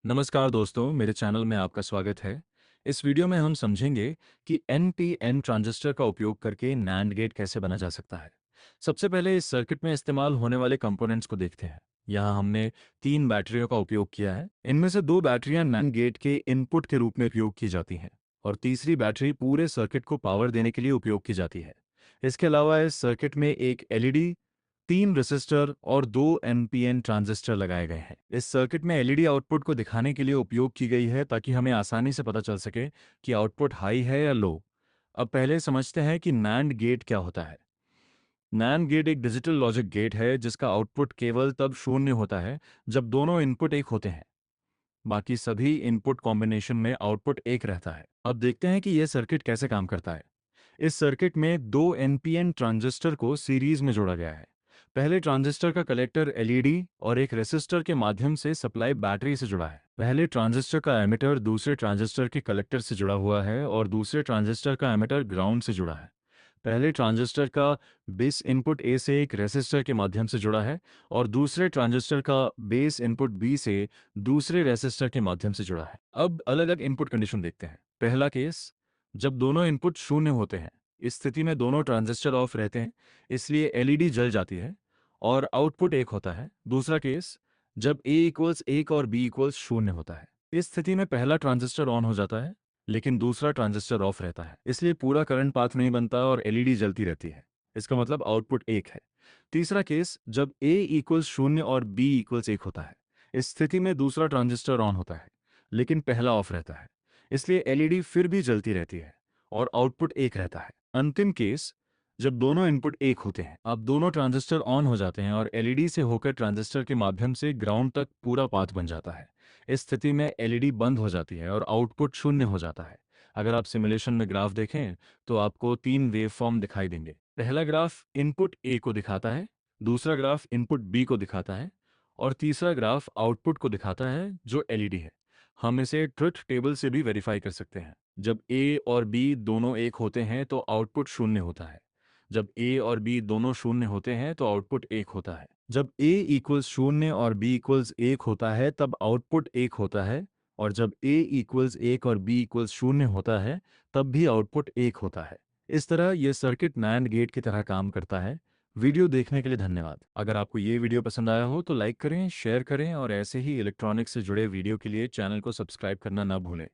नमस्कार दोस्तों, मेरे चैनल में आपका स्वागत है। इस वीडियो में हम समझेंगे कि NPN ट्रांजिस्टर का उपयोग करके NAND गेट कैसे बना जा सकता है। सबसे पहले इस सर्किट में इस्तेमाल होने वाले कंपोनेंट्स को देखते हैं। यहाँ हमने 3 बैटरियों का उपयोग किया है। इनमें से 2 बैटरियां NAND गेट के इनपुट के रूप में उपयोग की जाती हैं और तीसरी बैटरी पूरे सर्किट को पावर देने के लिए उपयोग की जाती है। इसके अलावा इस सर्किट में एक LED, 3 रेसिस्टर और 2 NPN ट्रांजिस्टर लगाए गए हैं। इस सर्किट में LED आउटपुट को दिखाने के लिए उपयोग की गई है ताकि हमें आसानी से पता चल सके कि आउटपुट हाई है या लो। अब पहले समझते हैं कि NAND गेट क्या होता है। NAND गेट एक डिजिटल लॉजिक गेट है जिसका आउटपुट केवल तब शून्य होता है जब दोनों इनपुट एक होते हैं। बाकी सभी इनपुट कॉम्बिनेशन में आउटपुट एक रहता है। अब देखते हैं कि यह सर्किट कैसे काम करता है। इस सर्किट में 2 NPN ट्रांजिस्टर को सीरीज में जोड़ा गया है। पहले ट्रांजिस्टर का कलेक्टर LED और एक रेसिस्टर के माध्यम से सप्लाई बैटरी से जुड़ा है। पहले ट्रांजिस्टर का एमिटर दूसरे ट्रांजिस्टर के कलेक्टर से जुड़ा हुआ है और दूसरे ट्रांजिस्टर का एमिटर ग्राउंड से जुड़ा है। पहले ट्रांजिस्टर का बेस इनपुट A से एक रेसिस्टर के माध्यम से जुड़ा है और दूसरे ट्रांजिस्टर का बेस इनपुट B से दूसरे रेसिस्टर के माध्यम से जुड़ा है। अब अलग अलग इनपुट कंडीशन देखते हैं। पहला केस, जब दोनों इनपुट शून्य होते हैं। इस स्थिति में दोनों ट्रांजिस्टर ऑफ रहते हैं, इसलिए LED जल जाती है और आउटपुट एक होता है। दूसरा केस, जब A इक्वल्स 1 और B इक्वल्स 0 होता है। इस स्थिति में पहला ट्रांजिस्टर ऑन हो जाता है लेकिन दूसरा ट्रांजिस्टर ऑफ रहता है, इसलिए पूरा करंट पाथ नहीं बनता और LED जलती रहती है। इसका मतलब आउटपुट एक है। तीसरा केस, जब A इक्वल्स 0 और B इक्वल्स 1 होता है। इस स्थिति में दूसरा ट्रांजिस्टर ऑन होता है लेकिन पहला ऑफ रहता है, इसलिए LED फिर भी जलती रहती है और आउटपुट एक रहता है। अंतिम केस, जब दोनों इनपुट एक होते हैं। अब दोनों ट्रांजिस्टर ऑन हो जाते हैं और LED से होकर ट्रांजिस्टर के माध्यम से ग्राउंड तक पूरा पाथ बन जाता है। इस स्थिति में LED बंद हो जाती है और आउटपुट शून्य हो जाता है। अगर आप सिमुलेशन में ग्राफ देखें तो आपको 3 वेवफॉर्म दिखाई देंगे। पहला ग्राफ इनपुट A को दिखाता है, दूसरा ग्राफ इनपुट B को दिखाता है और तीसरा ग्राफ आउटपुट को दिखाता है जो LED है। हम इसे ट्रुथ टेबल से भी वेरीफाई कर सकते हैं। जब A और B दोनों एक होते हैं तो आउटपुट शून्य होता है। जब A और B दोनों शून्य होते हैं तो आउटपुट एक होता है। जब A इक्वल्स 0 और B इक्वल्स 1 होता है तब आउटपुट एक होता है और जब A इक्वल्स 1 और B इक्वल्स 0 होता है तब भी आउटपुट एक होता है। इस तरह यह सर्किट NAND गेट की तरह काम करता है। वीडियो देखने के लिए धन्यवाद। अगर आपको ये वीडियो पसंद आया हो तो लाइक करें, शेयर करें और ऐसे ही इलेक्ट्रॉनिक्स से जुड़े वीडियो के लिए चैनल को सब्सक्राइब करना ना भूलें।